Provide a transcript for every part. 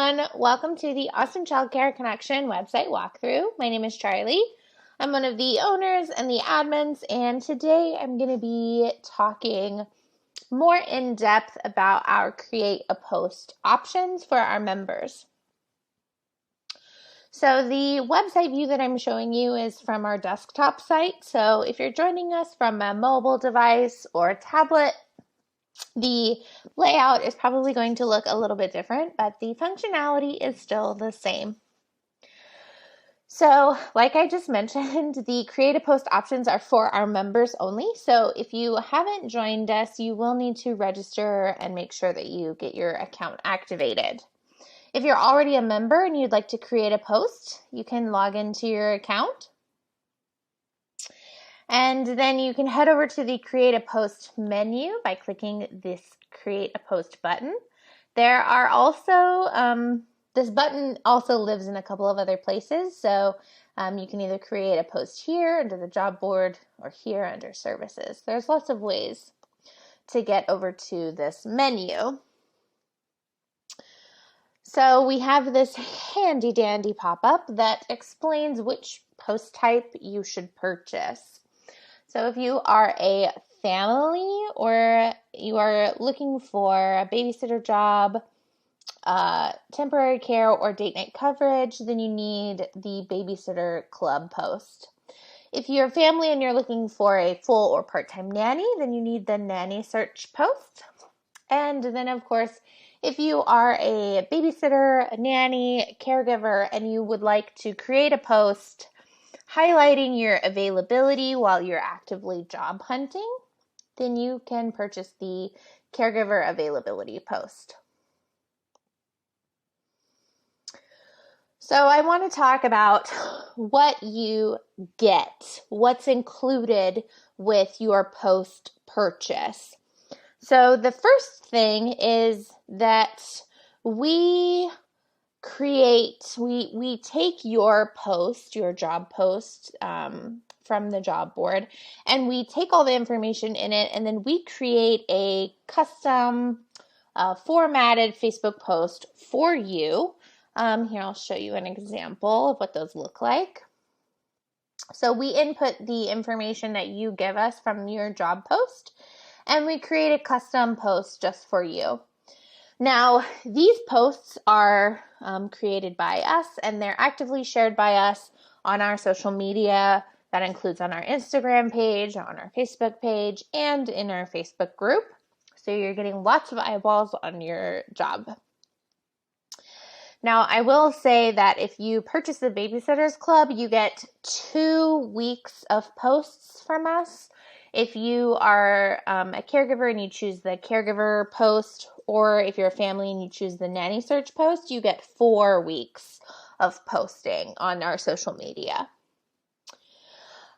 everyone. Welcome to the Austin Childcare Connection website walkthrough. My name is Charlie. I'm one of the owners and the admins, and today I'm going to be talking more in depth about our create a post options for our members. So the website view that I'm showing you is from our desktop site. So if you're joining us from a mobile device or a tablet, the layout is probably going to look a little bit different, but the functionality is still the same. So, like I just mentioned, the create a post options are for our members only. So if you haven't joined us, you will need to register and make sure that you get your account activated. If you're already a member and you'd like to create a post, you can log into your account. And then you can head over to the Create a Post menu by clicking this Create a Post button. There are also, this button also lives in a couple of other places. So you can either create a post here under the job board or here under services. There's lots of ways to get over to this menu. So we have this handy dandy pop-up that explains which post type you should purchase. So if you are a family or you are looking for a babysitter job, temporary care, or date night coverage, then you need the babysitter club post. If you're a family and you're looking for a full or part-time nanny, then you need the nanny search post. And then, of course, if you are a babysitter, a nanny, caregiver, and you would like to create a post highlighting your availability while you're actively job hunting, then you can purchase the caregiver availability post. So I want to talk about what you get, what's included with your post purchase. So the first thing is that we take your post, your job post from the job board, and we take all the information in it, and then we create a custom formatted Facebook post for you. Here, I'll show you an example of what those look like. So we input the information that you give us from your job post, and we create a custom post just for you. Now, these posts are created by us, and they're actively shared by us on our social media. That includes on our Instagram page, on our Facebook page, and in our Facebook group. So you're getting lots of eyeballs on your job. Now, I will say that if you purchase the Babysitters Club, you get 2 weeks of posts from us. If you are a caregiver and you choose the caregiver post, or if you're a family and you choose the nanny search post, you get 4 weeks of posting on our social media.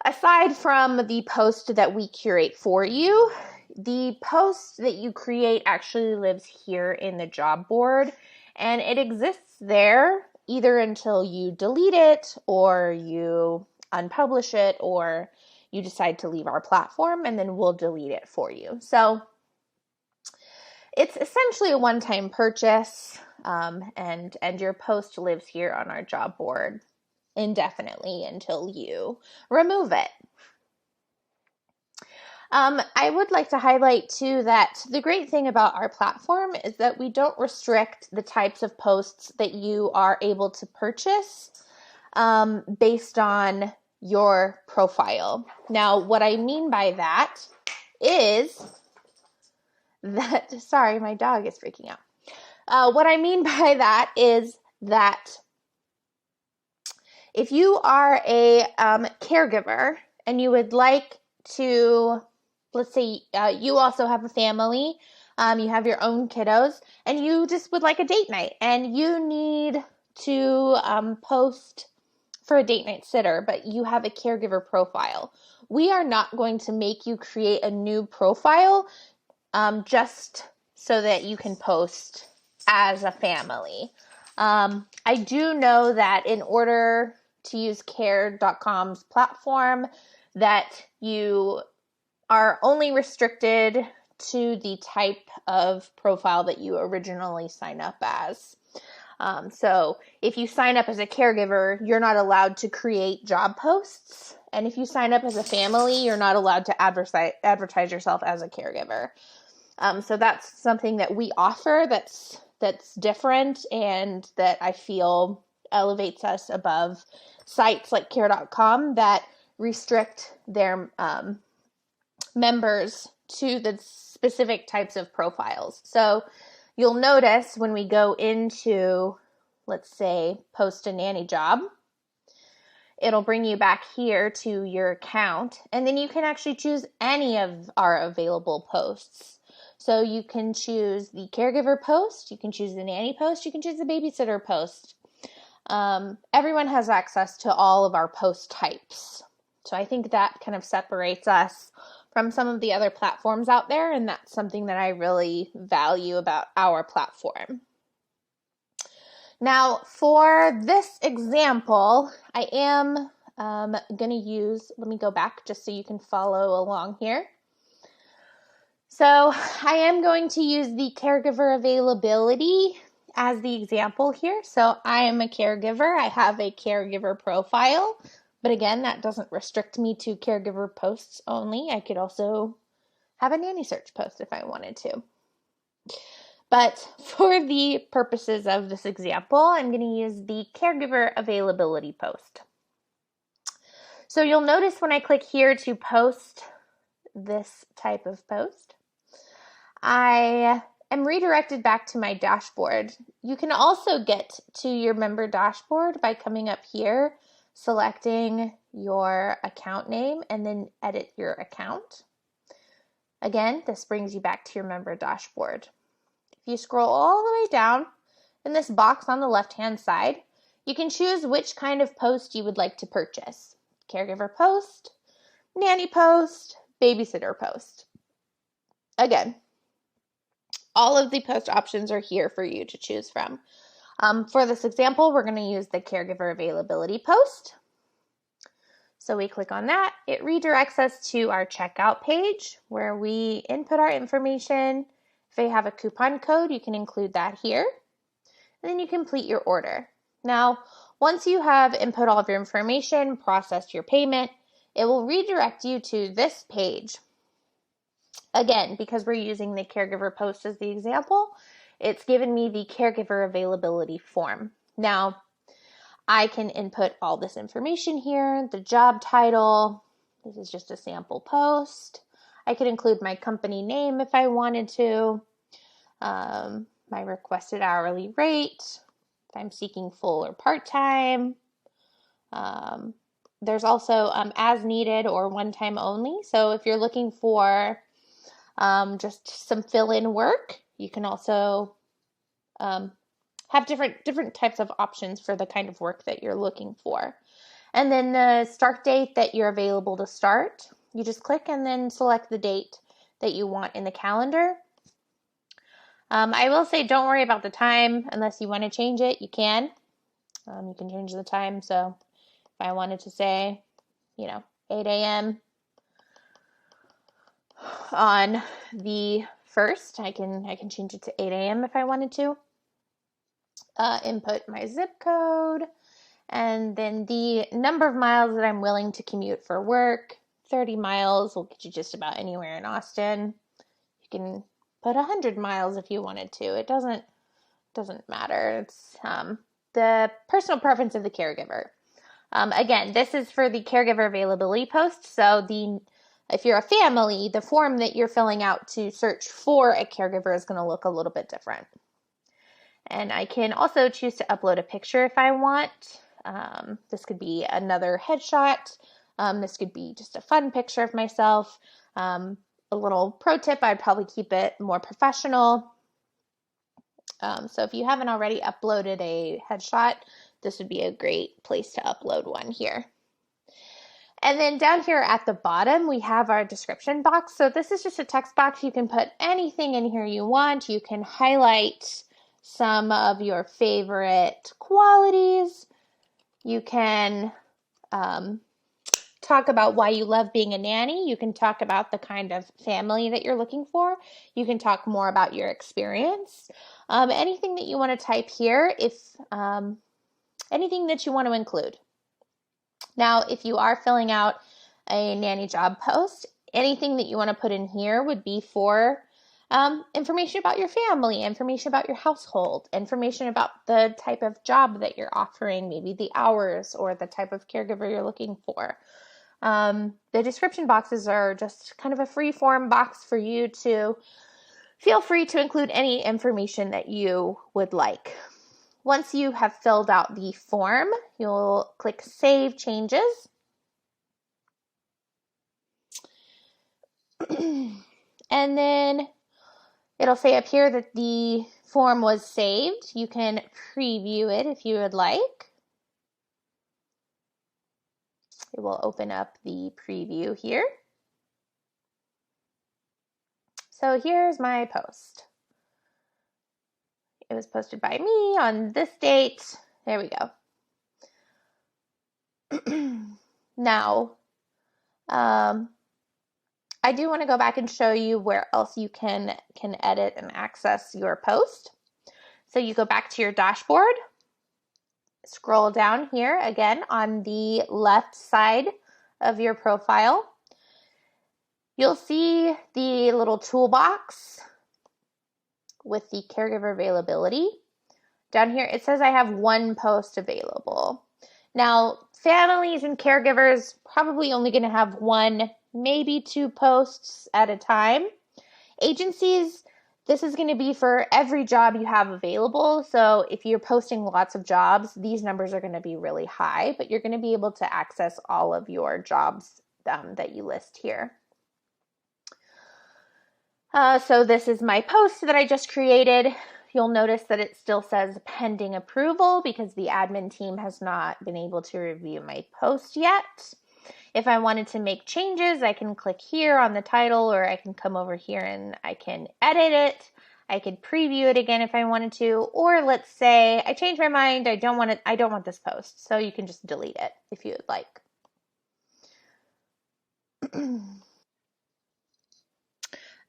Aside from the post that we curate for you, the post that you create actually lives here in the job board, and it exists there either until you delete it or you unpublish it or you decide to leave our platform, and then we'll delete it for you. So it's essentially a one-time purchase, and your post lives here on our job board indefinitely until you remove it. I would like to highlight too that the great thing about our platform is that we don't restrict the types of posts that you are able to purchase based on your profile. Now, what I mean by that is that, sorry, my dog is freaking out. What I mean by that is that if you are a caregiver and you would like to, let's say you also have a family, you have your own kiddos, and you just would like a date night, and you need to post for a date night sitter, but you have a caregiver profile. We are not going to make you create a new profile just so that you can post as a family. I do know that in order to use care.com's platform, that you are only restricted to the type of profile that you originally sign up as. So if you sign up as a caregiver, you're not allowed to create job posts. And if you sign up as a family, you're not allowed to advertise yourself as a caregiver. So that's something that we offer that's different and that I feel elevates us above sites like care.com that restrict their members to the specific types of profiles. So you'll notice when we go into, let's say, post a nanny job, it'll bring you back here to your account, and then you can actually choose any of our available posts. So you can choose the caregiver post, you can choose the nanny post, you can choose the babysitter post. Everyone has access to all of our post types. So I think that kind of separates us from some of the other platforms out there, and that's something that I really value about our platform. Now, for this example, I am going to use, let me go back just so you can follow along here. So I am going to use the caregiver availability as the example here. So I am a caregiver. I have a caregiver profile. But again, that doesn't restrict me to caregiver posts only. I could also have a nanny search post if I wanted to. But for the purposes of this example, I'm going to use the caregiver availability post. So you'll notice when I click here to post this type of post, I am redirected back to my dashboard. You can also get to your member dashboard by coming up here, selecting your account name, and then edit your account. Again, this brings you back to your member dashboard. If you scroll all the way down in this box on the left-hand side, you can choose which kind of post you would like to purchase. Caregiver post, nanny post, babysitter post. Again, all of the post options are here for you to choose from. For this example, we're going to use the caregiver availability post. So we click on that. It redirects us to our checkout page where we input our information. If they have a coupon code, you can include that here. And then you complete your order. Now, once you have input all of your information, processed your payment, it will redirect you to this page. Again, because we're using the caregiver post as the example, it's given me the caregiver availability form. Now, I can input all this information here, the job title. This is just a sample post. I could include my company name if I wanted to, my requested hourly rate, if I'm seeking full or part-time. There's also as needed or one-time only. So if you're looking for just some fill-in work, you can also have different types of options for the kind of work that you're looking for. And then the start date that you're available to start, you just click and then select the date that you want in the calendar. I will say don't worry about the time unless you want to change it, you can. You can change the time. So if I wanted to say, 8 a.m. on the 1st, I can change it to 8 a.m. if I wanted to. Input my zip code, and then the number of miles that I'm willing to commute for work. 30 miles will get you just about anywhere in Austin. You can put 100 miles if you wanted to. It doesn't matter. It's the personal preference of the caregiver. Again, this is for the caregiver availability post. So if you're a family, the form that you're filling out to search for a caregiver is going to look a little bit different. And I can also choose to upload a picture if I want. This could be another headshot. This could be just a fun picture of myself. A little pro tip, I'd probably keep it more professional. So if you haven't already uploaded a headshot, this would be a great place to upload one here. And then down here at the bottom, we have our description box. So this is just a text box. You can put anything in here you want. You can highlight some of your favorite qualities. You can talk about why you love being a nanny. You can talk about the kind of family that you're looking for. You can talk more about your experience. Anything that you want to type here, if anything that you want to include. Now, if you are filling out a nanny job post, anything that you want to put in here would be for information about your family, information about your household, information about the type of job that you're offering, maybe the hours or the type of caregiver you're looking for. The description boxes are just kind of a free form box for you to feel free to include any information that you would like. Once you have filled out the form, you'll click Save Changes. And then it'll say up here that the form was saved. You can preview it if you would like. It will open up the preview here. So here's my post. It was posted by me on this date. There we go. Now, I do want to go back and show you where else you can edit and access your post. So you go back to your dashboard, scroll down here again on the left side of your profile. You'll see the little toolbox with the caregiver availability. Down here it says I have one post available. Now, families and caregivers probably only going to have one, maybe two posts at a time. Agencies, this is going to be for every job you have available. So if you're posting lots of jobs, these numbers are going to be really high, but you're going to be able to access all of your jobs that you list here. So this is my post that I just created. You'll notice that it still says pending approval because the admin team has not been able to review my post yet. If I wanted to make changes, I can click here on the title, or I can come over here and I can edit it. I could preview it again if I wanted to, or let's say I change my mind, I don't want this post. So you can just delete it if you would like.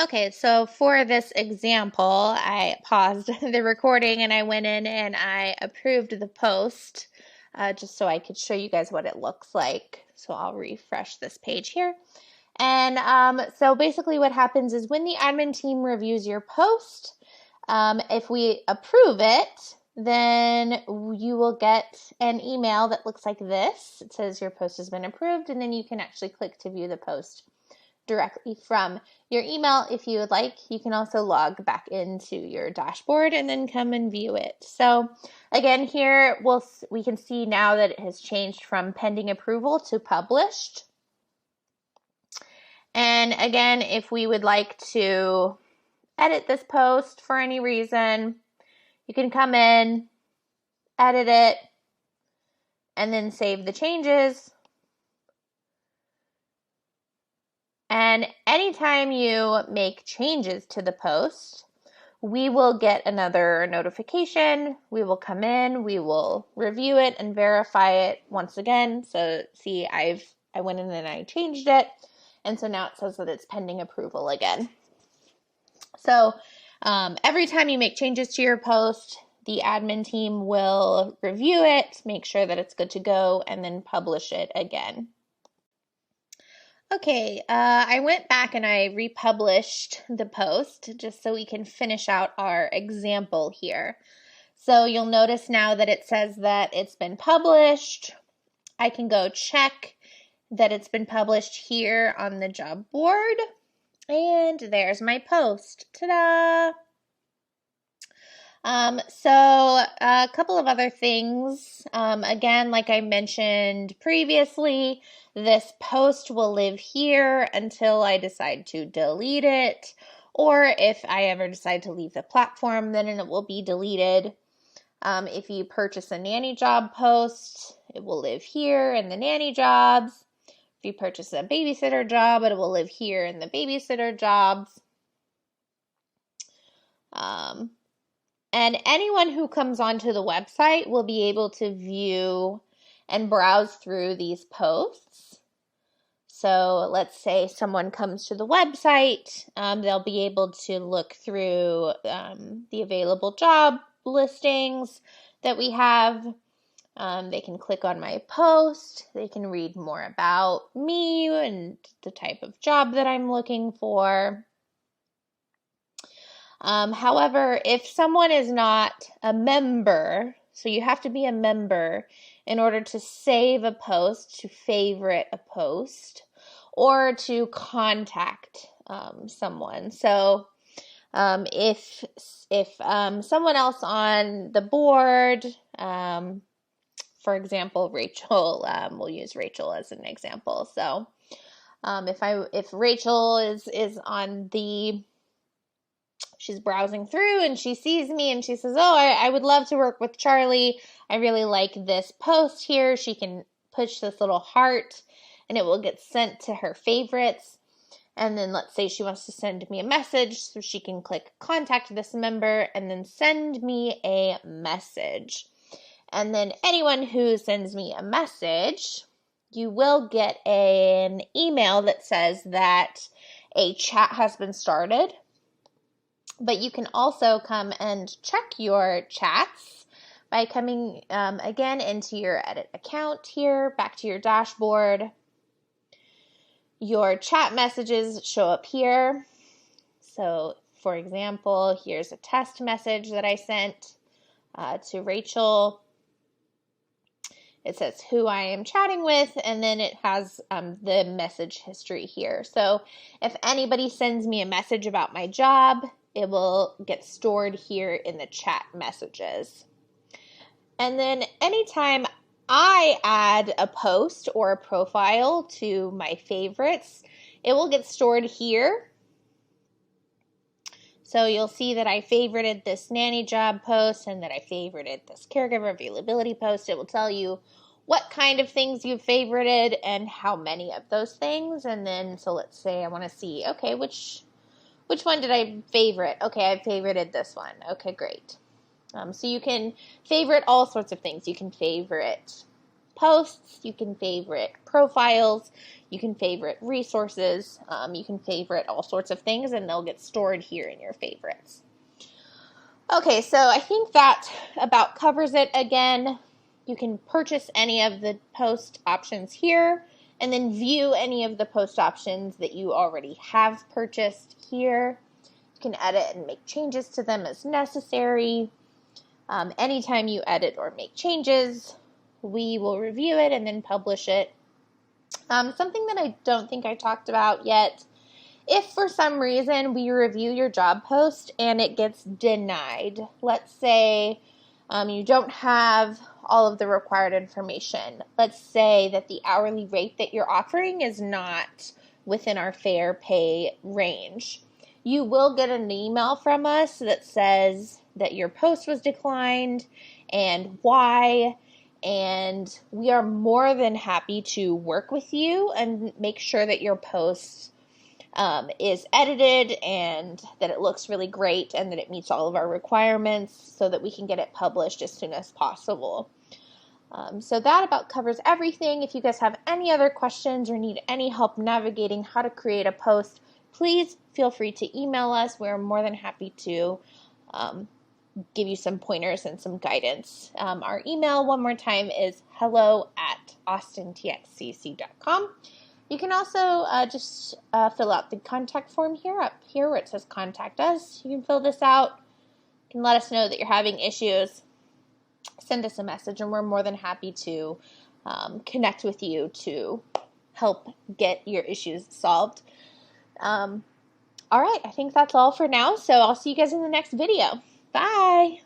Okay, so for this example, I paused the recording and I went in and I approved the post just so I could show you guys what it looks like. So I'll refresh this page here. And so basically what happens is when the admin team reviews your post, if we approve it, then you will get an email that looks like this. It says your post has been approved, and then you can actually click to view the post directly from your email if you would like. You can also log back into your dashboard and then come and view it. So again, here we can see now that it has changed from pending approval to published. And again, if we would like to edit this post for any reason, you can come in, edit it, and then save the changes. And anytime you make changes to the post, we will get another notification. We will come in, we will review it and verify it once again. So see, I went in and I changed it. And so now it says that it's pending approval again. So every time you make changes to your post, the admin team will review it, make sure that it's good to go, and then publish it again. Okay, I went back and I republished the post just so we can finish out our example here. So you'll notice now that it says that it's been published. I can go check that it's been published here on the job board. And there's my post. Ta-da! So a couple of other things. Again, like I mentioned previously, this post will live here until I decide to delete it, or if I ever decide to leave the platform, then it will be deleted. If you purchase a nanny job post, it will live here in the nanny jobs. If you purchase a babysitter job, it will live here in the babysitter jobs. And anyone who comes onto the website will be able to view and browse through these posts. So let's say someone comes to the website, they'll be able to look through the available job listings that we have. They can click on my post. They can read more about me and the type of job that I'm looking for. However, if someone is not a member, so you have to be a member in order to save a post, to favorite a post, or to contact someone. So if someone else on the board, for example, Rachel, we'll use Rachel as an example. So if Rachel is on the, she's browsing through and she sees me and she says, oh, I would love to work with Charlie. I really like this post here. She can push this little heart and it will get sent to her favorites. And then let's say she wants to send me a message, so she can click contact this member and then send me a message. And then anyone who sends me a message, you will get an email that says that a chat has been started. But you can also come and check your chats by coming again into your edit account here, back to your dashboard. Your chat messages show up here. So for example, here's a test message that I sent to Rachel. It says who I am chatting with, and then it has the message history here. So if anybody sends me a message about my job, it will get stored here in the chat messages. And then anytime I add a post or a profile to my favorites, it will get stored here. So you'll see that I favorited this nanny job post and that I favorited this caregiver availability post. It will tell you what kind of things you've favorited and how many of those things. And then, so let's say I want to see, okay, which one did I favorite? Okay, I favorited this one. Okay, great. So you can favorite all sorts of things. You can favorite posts, you can favorite profiles, you can favorite resources, you can favorite all sorts of things, and they'll get stored here in your favorites. Okay, so I think that about covers it. Again, you can purchase any of the post options here, and then view any of the post options that you already have purchased here. You can edit and make changes to them as necessary. Anytime you edit or make changes, we will review it and then publish it. Something that I don't think I talked about yet, if for some reason we review your job post and it gets denied, let's say you don't have all of the required information. Let's say that the hourly rate that you're offering is not within our fair pay range. You will get an email from us that says that your post was declined and why, and we are more than happy to work with you and make sure that your post is edited and that it looks really great and that it meets all of our requirements so that we can get it published as soon as possible. So that about covers everything. If you guys have any other questions or need any help navigating how to create a post, please feel free to email us. We're more than happy to give you some pointers and some guidance. Our email, one more time, is hello@austintxcc.com. You can also just fill out the contact form up here where it says contact us. You can fill this out. You can let us know that you're having issues. Send us a message, and we're more than happy to connect with you to help get your issues solved. All right, I think that's all for now, so I'll see you guys in the next video. Bye!